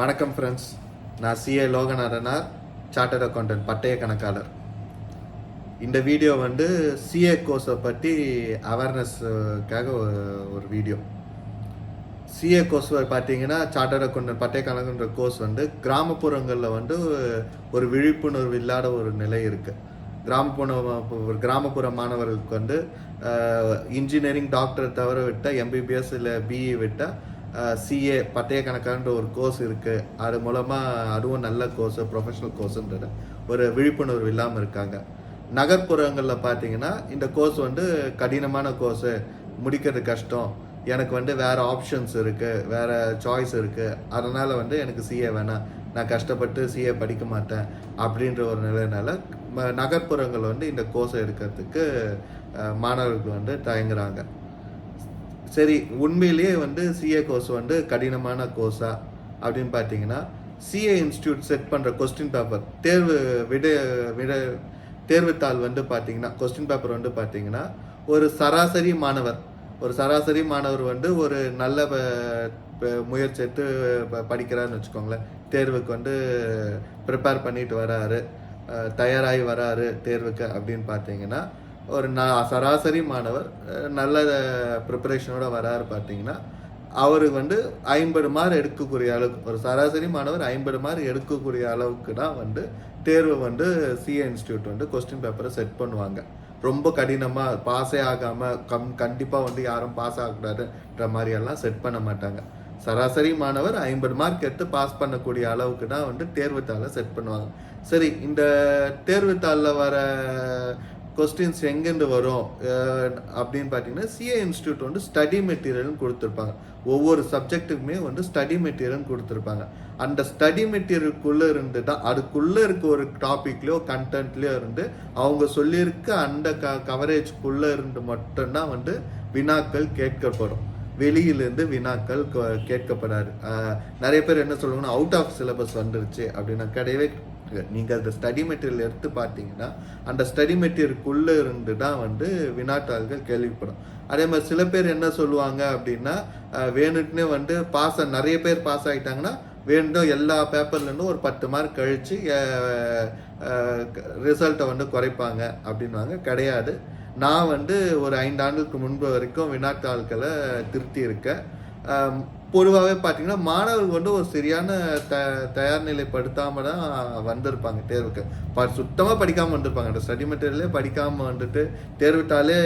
வணக்கம் ஃப்ரெண்ட்ஸ், நான் CA லோகநாதனார், chartered accountant, பட்டய கணக்காளர். இந்த வீடியோ சிஏ கோர்ஸை பற்றி அவேர்னஸ்க்காக ஒரு வீடியோ. சிஏ கோர்ஸ் பார்த்தீங்கன்னா சார்ட்டர்ட் அக்கௌண்டன்ட் பட்டய கணக்குன்ற கோர்ஸ் கிராமப்புறங்களில் ஒரு விழிப்புணர்வு இல்லாத ஒரு நிலை இருக்குது. கிராமப்புற மாணவர்களுக்கு இன்ஜினியரிங் டாக்டர் தவிர விட்டால் எம்பிபிஎஸ் இல்லை பிஇ விட்டால் சிஏ பட்டய கணக்கான்ற ஒரு கோர்ஸ் இருக்குது. அது மூலமாக அதுவும் நல்ல கோர்ஸு, ப்ரொஃபஷனல் கோர்ஸுன்றது ஒரு விழிப்புணர்வு இல்லாமல் இருக்காங்க. நகர்ப்புறங்களில் பார்த்தீங்கன்னா இந்த கோர்ஸ் கடினமான கோர்ஸு, முடிக்கிறது கஷ்டம், எனக்கு வேறு ஆப்ஷன்ஸ் இருக்குது, வேறு சாய்ஸ் இருக்குது, அதனால் எனக்கு சிஏ வேணாம், நான் கஷ்டப்பட்டு சிஏ படிக்க மாட்டேன் அப்படின்ற ஒரு நிலையினால நகர்ப்புறங்கள் இந்த கோர்ஸை எடுக்கிறதுக்கு மாணவர்கள் தயங்குறாங்க. சரி, உண்மையிலேயே சிஏ கோர்ஸ் கடினமான கோர்ஸா அப்படின்னு பார்த்தீங்கன்னா, சிஏ இன்ஸ்டியூட் செட் பண்ணுற கொஸ்டின் பேப்பர் தேர்வுத்தாள் பார்த்தீங்கன்னா, கொஸ்டின் பேப்பர் பார்த்தீங்கன்னா, ஒரு சராசரி மாணவர் ஒரு நல்ல முயற்சி எடுத்து படிக்கிறான்னு வச்சுக்கோங்களேன். தேர்வுக்கு ப்ரிப்பேர் பண்ணிட்டு வராரு, தயாராகி வராரு தேர்வுக்கு அப்படின்னு பார்த்தீங்கன்னா, ஒரு சராசரி மாணவர் நல்ல ப்ரிப்பரேஷனோட வராரு பார்த்தீங்கன்னா, அவருக்கு 50 மார்க் எடுக்கக்கூடிய அளவுக்கு, ஒரு சராசரி மாணவர் 50 மார்க் எடுக்கக்கூடிய அளவுக்கு தான் தேர்வு சிஏ இன்ஸ்டியூட் கொஸ்டின் பேப்பரை செட் பண்ணுவாங்க. ரொம்ப கடினமாக பாஸே ஆகாமல் கண்டிப்பாக யாரும் பாஸ் ஆகக்கூடாதுன்ற மாதிரியெல்லாம் செட் பண்ண மாட்டாங்க. சராசரி மாணவர் 50 மார்க் எடுத்து பாஸ் பண்ணக்கூடிய அளவுக்கு தான் தேர்வுத்தாளை செட் பண்ணுவாங்க. சரி, இந்த தேர்வுத்தாளில் வர கொஸ்டின்ஸ் எங்கேருந்து வரும் அப்படின்னு பார்த்தீங்கன்னா, சிஏ இன்ஸ்டியூட் ஸ்டடி மெட்டீரியல்னு கொடுத்துருப்பாங்க. ஒவ்வொரு சப்ஜெக்ட்டுக்குமே ஸ்டடி மெட்டீரியல்னு கொடுத்துருப்பாங்க. அந்த ஸ்டடி மெட்டீரியலுக்குள்ளே இருந்து தான், அதுக்குள்ளே இருக்க ஒரு டாப்பிக்லையோ கண்டென்ட்லேயோ இருந்து அவங்க சொல்லியிருக்க அந்த கவரேஜ்குள்ளே இருந்து மட்டும்தான் வினாக்கள் கேட்கப்படும். வெளியிலேருந்து வினாக்கள் கேட்கப்படாது. நிறைய பேர் என்ன சொல்லுவாங்கன்னா, அவுட் ஆஃப் சிலபஸ் வந்துருச்சு அப்படின்னா கிடையவே. நீங்கள் அந்த ஸ்டடி மெட்டீரியல் எடுத்து பார்த்தீங்கன்னா, அந்த ஸ்டடி மெட்டீரியலுக்குள்ளே இருந்து தான் வினாத்தாள்கள் கேள்விப்படும். அதே மாதிரி சில பேர் என்ன சொல்லுவாங்க அப்படின்னா, வேணுட்டுனே நிறைய பேர் பாஸ் ஆகிட்டாங்கன்னா வேண்டும் எல்லா பேப்பர்லேருந்தும் ஒரு 10 மார்க் கழித்து ரிசல்ட்டை குறைப்பாங்க அப்படின்வாங்க. கிடையாது. நான் ஒரு 5 ஆண்டுக்கு முன்பு வரைக்கும் வினாத்தாள்களை திருத்தி இருக்கேன். பொதுவாகவே பார்த்தீங்கன்னா, மாணவர்கள் ஒரு சரியான தயார் நிலைப்படுத்தாமல் தான் வந்திருப்பாங்க தேர்வுக்கு. சுத்தமாக படிக்காமல் வந்திருப்பாங்க. அந்த ஸ்டடி மெட்டீரியலே படிக்காமல் தேர்வுத்தாலே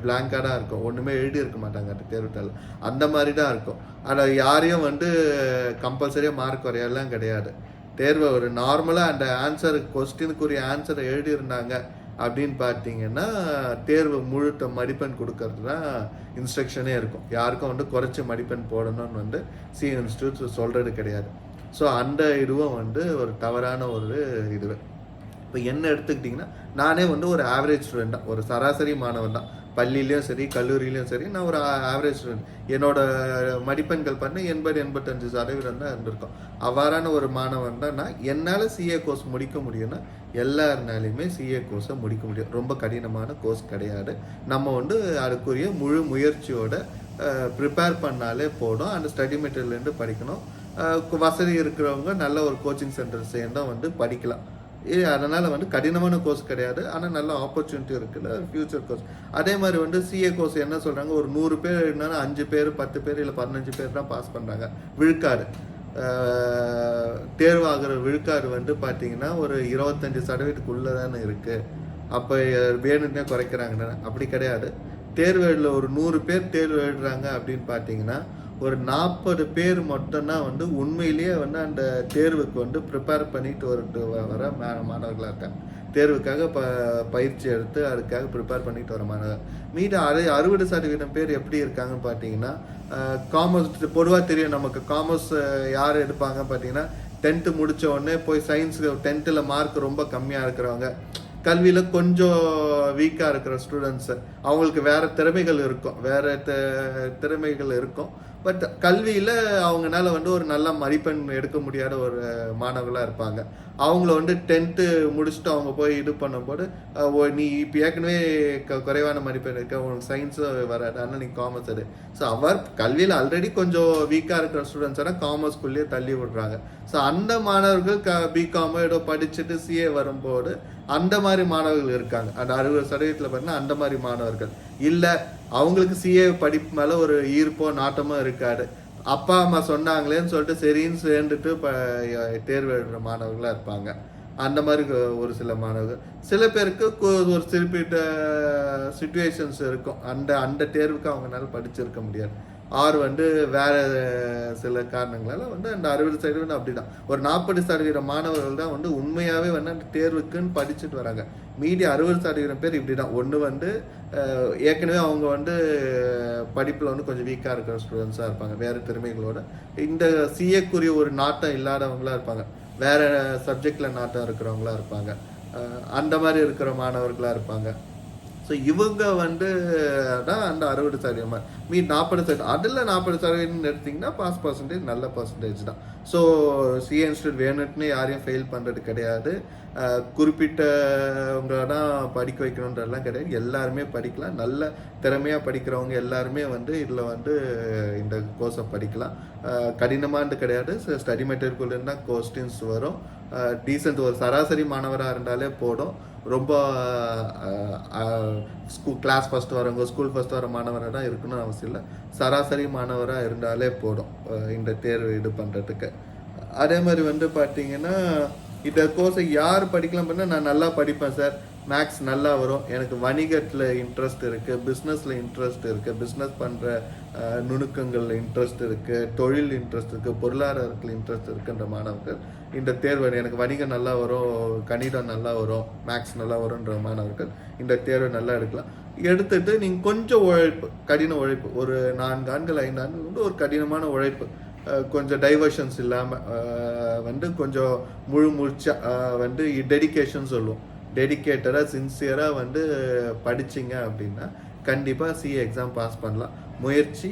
பிளாங்காக தான் இருக்கும். ஒன்றுமே எழுதி இருக்க மாட்டாங்க அந்த தேர்வுத்தாள். அந்த மாதிரி தான் இருக்கும். அதில் யாரையும் கம்பல்சரியாக மார்க் வரையெல்லாம் கிடையாது. தேர்வை ஒரு நார்மலாக அந்த ஆன்சர், கொஸ்டினுக்குரிய ஆன்சரை எழுதியிருந்தாங்க அப்படின்னு பார்த்தீங்கன்னா, தேர்வு முழுத்த மதிப்பெண் கொடுக்கறது தான் இன்ஸ்ட்ரக்ஷனே இருக்கும். யாருக்கும் குறைச்சி மதிப்பெண் போடணும்னு சிஏ இன்ஸ்டியூட் சொல்கிறது கிடையாது. ஸோ அந்த இதுவும் ஒரு தவறான ஒரு இதுவே. இப்போ என்ன எடுத்துக்கிட்டிங்கன்னா, நானே ஒரு ஆவரேஜ் ஸ்டூடெண்ட் தான், ஒரு சராசரி மாணவன் தான். பள்ளியிலையும் சரி, கல்லூரியிலையும் சரி, நான் ஒரு ஆவரேஜ் ஸ்டூடெண்ட். என்னோட மதிப்பெண்கள் 80-85% தான் இருந்திருக்கும். அவ்வாறான ஒரு மாணவன் தான் நான். என்னால் சிஏ கோர்ஸ் முடிக்க முடியும்னா எல்லாருனாலையுமே சிஏ கோர்ஸை முடிக்க முடியும். ரொம்ப கடினமான கோர்ஸ் கிடையாது. நம்ம அதுக்குரிய முழு முயற்சியோட ப்ரிப்பேர் பண்ணாலே போடும். அந்த ஸ்டடி மெட்டீரியல்லேருந்து படிக்கணும். வசதி இருக்கிறவங்க நல்ல ஒரு கோச்சிங் சென்டர் சேர்ந்தால் படிக்கலாம். அதனால் கடினமான கோர்ஸ் கிடையாது. ஆனால் நல்ல ஆப்பர்ச்சுனிட்டி இருக்குல்ல, ஃபியூச்சர் கோர்ஸ். அதே மாதிரி சிஏ கோர்ஸ் என்ன சொல்கிறாங்க, ஒரு 100 பேர் இருந்தாலும் 5 பேர் 10 பேர் இல்லை 15 பேர் தான் பாஸ் பண்ணுறாங்க. விழுக்காடு தேர்வாகிற விழுக்காடு பார்த்தீங்கன்னா ஒரு 25% தானே இருக்குது. அப்போ வேணுன்னே குறைக்கிறாங்கன்னு அப்படி கிடையாது. தேர்வு எழுத ஒரு 100 பேர் தேர்வு எழுதுறாங்க அப்படின்னு பார்த்தீங்கன்னா, ஒரு 40 பேர் மட்டும்தான் உண்மையிலேயே அந்த தேர்வுக்கு ப்ரிப்பேர் பண்ணிட்டு வர மாணவர்களாக இருக்காங்க. தேர்வுக்காக பயிற்சி எடுத்து அதுக்காக ப்ரிப்பேர் பண்ணிட்டு வர மாணவர். மீது 60% பேர் எப்படி இருக்காங்கன்னு பார்த்தீங்கன்னா, காமர்ஸ் பொதுவாக தெரியும் நமக்கு. காமர்ஸ் யார் எடுப்பாங்க பார்த்தீங்கன்னா, 10th முடித்த உடனே போய் சயின்ஸு 10th மார்க் ரொம்ப கம்மியாக இருக்கிறவங்க, கல்வியில் கொஞ்சம் வீக்காக இருக்கிற ஸ்டூடெண்ட்ஸு, அவங்களுக்கு வேறு திறமைகள் இருக்கும், திறமைகள் இருக்கும். பட் கல்வியில் அவங்கனால வந்து ஒரு நல்ல மதிப்பெண் எடுக்க முடியாத ஒரு மாணவர்களாக இருப்பாங்க. அவங்கள வந்து 10th முடிச்சுட்டு அவங்க போய் இது பண்ணும்போது, நீ இப்போ ஏற்கனவே குறைவான மதிப்பெண் இருக்க, உனக்கு சயின்ஸும் வராது, ஆனால் நீ காமர்ஸ் எடு. ஸோ அவர் கல்வியில் ஆல்ரெடி கொஞ்சம் வீக்காக இருக்கிற ஸ்டூடெண்ட்ஸ் ஆனால் காமர்ஸ்குள்ளேயே தள்ளி விடுறாங்க. ஸோ அந்த மாணவர்கள் பிகாமோ ஏதோ படிச்சுட்டு சிஏ வரும்போது அந்த மாதிரி மாணவர்கள் இருக்காங்க. அந்த 60% பார்த்தீங்கன்னா அந்த மாதிரி மாணவர்கள் இல்லை. அவங்களுக்கு சிஏ படிப்பு மேலே ஒரு ஈர்ப்போ நாட்டமோ இருக்காது. அப்பா அம்மா சொன்னாங்களேன்னு சொல்லிட்டு சரின்னு சேர்ந்துட்டு தேர்வு எழுதுகிற மாணவர்களாக இருப்பாங்க. அந்த மாதிரி ஒரு சில மாணவர்கள். சில பேருக்கு ஒரு குறிப்பிட்ட சுச்சுவேஷன்ஸ் இருக்கும், அந்த அந்த தேர்வுக்கு அவங்களால படிச்சிருக்க முடியாது. ஆர் வந்து வேற சில காரணங்களால வந்து அந்த 60% அப்படிதான். ஒரு 40% மாணவர்கள் தான் வந்து உண்மையாகவே வந்து அந்த தேர்வுக்குன்னு படிச்சுட்டு வராங்க. மீதி 60% பேர் இப்படி தான். ஒன்று வந்து ஏற்கனவே அவங்க வந்து படிப்பில் வந்து கொஞ்சம் வீக்காக இருக்கிற ஸ்டூடெண்ட்ஸாக இருப்பாங்க, வேறு திறமைகளோட. இந்த சிஏக்குரிய ஒரு நாட்டம் இல்லாதவங்களாக இருப்பாங்க, வேறு சப்ஜெக்டில் நாட்டம் இருக்கிறவங்களா இருப்பாங்க, அந்த மாதிரி இருக்கிற மாணவர்களாக இருப்பாங்க. ஸோ இவங்க வந்து தான் அந்த 60%, மீதி 40%. அதில் 40% எடுத்திங்கன்னா பாஸ் பர்சன்டேஜ் நல்ல பர்சன்டேஜ் தான். ஸோ சிஏ இன்ஸ்டியூட் வேணும்னு யாரையும் ஃபெயில் பண்ணுறது கிடையாது. குறிப்பிட்டவங்க தான் படிக்க வைக்கணுன்றதெல்லாம் கிடையாது. எல்லாருமே படிக்கலாம். நல்ல திறமையாக படிக்கிறவங்க எல்லாருமே வந்து இதில் வந்து இந்த கோர்ஸை படிக்கலாம். கடினமானது கிடையாது. ஸ்டடி மெட்டீரியல் தான் கொஸ்டின்ஸ் வரும். டீசென்ட் ஒரு சராசரி மாணவராக இருந்தாலே போடும். ரொம்ப கிளாஸ் ஃபஸ்ட்டு வரவங்க, ஸ்கூல் ஃபஸ்ட்டு வர மாணவராக தான் இருக்கணும்னு அவசியம் இல்லை. சராசரி மாணவராக இருந்தாலே போடும் இந்த தேர்வு இது பண்ணுறதுக்கு. அதே மாதிரி வந்து பார்த்தீங்கன்னா இந்த கோர்ஸை யார் படிக்கலாம் பண்ணால், நான் நல்லா படிப்பேன் சார், மேக்ஸ் நல்லா வரும், எனக்கு வணிகத்தில் இன்ட்ரெஸ்ட் இருக்குது, பிஸ்னஸில் இன்ட்ரெஸ்ட் இருக்குது, பிஸ்னஸ் பண்ணுற நுணுக்கங்களில் இன்ட்ரெஸ்ட் இருக்குது, தொழில் இன்ட்ரெஸ்ட் இருக்குது, பொருளாதாரத்தில் இன்ட்ரெஸ்ட் இருக்குன்ற மாணவர்கள் இந்த தேர்வு, எனக்கு வணிகம் நல்லா வரும், கணிதம் நல்லா வரும், மேக்ஸ் நல்லா வரும்ன்ற மாணவர்கள் இந்த தேர்வை நல்லா எடுக்கலாம். எடுத்துட்டு நீங்கள் கொஞ்சம் உழைப்பு, கடின உழைப்பு, ஒரு 4 ஆண்டுகள் 5 ஆண்டுகள் வந்து ஒரு கடினமான உழைப்பு, கொஞ்சம் டைவர்ஷன்ஸ் இல்லாமல் வந்து கொஞ்சம் முழு மூச்சாக வந்து டெடிக்கேஷன் சொல்லுவோம், டெடிக்கேட்டடாக சின்சியராக வந்து படிச்சிங்க அப்படின்னா கண்டிப்பாக சிஏ எக்ஸாம் பாஸ் பண்ணலாம். முயற்சி,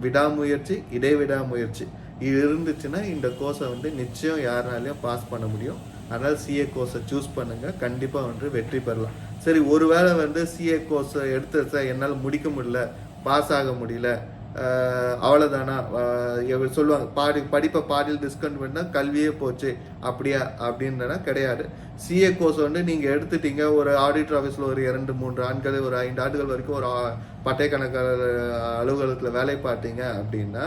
விடாமுயற்சி, இடைவிடாமுயற்சி இது இருந்துச்சுன்னா இந்த கோர்ஸை வந்து நிச்சயம் யாருனாலையும் பாஸ் பண்ண முடியும். அதனால் சிஏ கோர்ஸை சூஸ் பண்ணுங்கள், கண்டிப்பாக வந்து வெற்றி பெறலாம். சரி, ஒருவேளை வந்து சிஏ கோர்ஸை எடுத்து என்னால் முடிக்க முடியல, பாஸ் ஆக முடியல, அவ்வளோதானா சொல்லுவாங்க, படிப்பை பாதியில் டிஸ்கவுண்ட் பண்ணால் கல்வியே போச்சு அப்படியா அப்படின்னா கிடையாது. சிஏ கோர்ஸ் வந்து நீங்கள் எடுத்துட்டீங்க, ஒரு ஆடிட்டர் ஆஃபீஸில் ஒரு 2-3 ஆண்டுகள், ஒரு 5 ஆண்டுகள் வரைக்கும் ஒரு பட்டய கணக்காளர் அலுவலகத்தில் வேலை பார்த்தீங்க அப்படின்னா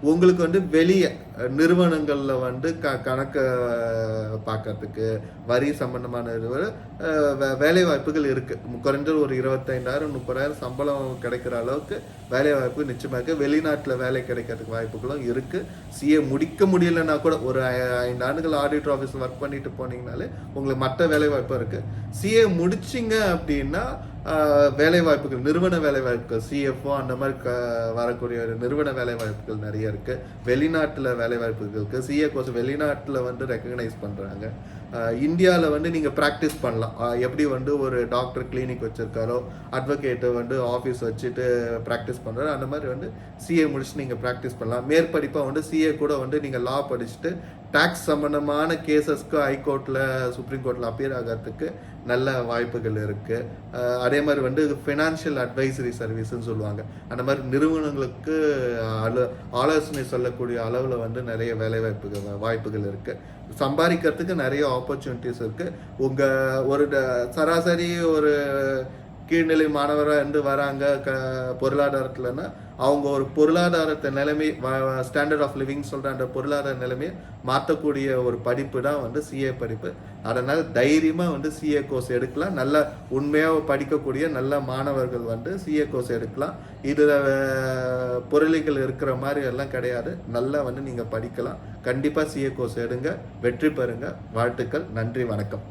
உங்களுக்கு வந்து வெளியே நிறுவனங்களில் வந்து கணக்கு பார்க்கறதுக்கு, வரி சம்பந்தமான வேலை வாய்ப்புகள் இருக்குது. குறைஞ்சது ஒரு 25,000-30,000 சம்பளம் கிடைக்கிற அளவுக்கு வேலை வாய்ப்பு நிச்சயமாக இருக்குது. வெளிநாட்டில் வேலை கிடைக்கிறதுக்கு வாய்ப்புகளும் இருக்குது. சிஏ முடிக்க முடியலன்னா கூட ஒரு 5 ஆண்டுகள் ஆடிட்டர் ஆஃபீஸில் ஒர்க் பண்ணிட்டு போனீங்கனாலே உங்களுக்கு மற்ற வேலை வாய்ப்பும் இருக்குது. சிஏ முடிச்சிங்க அப்படின்னா வேலை வாய்ப்புகள், நிறுவன வேலை வாய்ப்புகள், சிஎஃப்ஓ அந்த மாதிரி வரக்கூடிய நிறுவன வேலை வாய்ப்புகள் நிறைய இருக்குது. வெளிநாட்டில் வேலை வாய்ப்புகள் இருக்குது. சிஏ கோர்ஸ் வெளிநாட்டில் வந்து ரெக்கக்னைஸ் பண்ணுறாங்க. இந்தியாவில் வந்து நீங்கள் ப்ராக்டிஸ் பண்ணலாம். எப்படி வந்து ஒரு டாக்டர் கிளினிக் வச்சுருக்காரோ, அட்வொகேட்டை வந்து ஆஃபீஸ் வச்சுட்டு ப்ராக்டிஸ் பண்ணுறாரோ, அந்த மாதிரி வந்து சிஏ முடிச்சுட்டு நீங்கள் ப்ராக்டிஸ் பண்ணலாம். மேற்படிப்பாக வந்து சிஏ கூட வந்து நீங்கள் லா படிச்சுட்டு டேக்ஸ் சம்மந்தமான கேசஸ்க்கு ஹைகோர்ட்டில், சுப்ரீம் கோர்ட்டில் அப்பியர் ஆகிறதுக்கு நல்ல வாய்ப்புகள் இருக்குது. அதே மாதிரி வந்து ஃபினான்ஷியல் அட்வைசரி சர்வீஸ்ன்னு சொல்லுவாங்க. அந்த மாதிரி நிறுவனங்களுக்கு ஆலோசனை சொல்லக்கூடிய அளவில் வந்து நிறைய வேலை வாய்ப்புகள் இருக்குது. சம்பாதிக்கிறதுக்கு நிறைய ஆப்பர்ச்சுனிட்டிஸ் இருக்குது. உங்கள் ஒரு சராசரி ஒரு கீழ்நிலை மாணவராக இருந்து வராங்க பொருளாதாரத்தில்னா, அவங்க ஒரு பொருளாதாரத்தை நிலைமை, ஸ்டாண்டர்ட் ஆஃப் லிவிங் சொல்கிற அந்த பொருளாதார நிலைமையை மாற்றக்கூடிய ஒரு படிப்பு தான் வந்து சிஏ படிப்பு. அதனால் தைரியமாக வந்து சிஏ கோர்ஸ் எடுக்கலாம். நல்ல உண்மையாக படிக்கக்கூடிய நல்ல மாணவர்கள் வந்து சிஏ கோர்ஸ் எடுக்கலாம். இதில் பொருளிகள் இருக்கிற மாதிரி எல்லாம் கிடையாது. நல்லா வந்து நீங்கள் படிக்கலாம். கண்டிப்பாக சிஏ கோர்ஸ் எடுங்க, வெற்றி பெறுங்க. வாழ்த்துக்கள். நன்றி, வணக்கம்.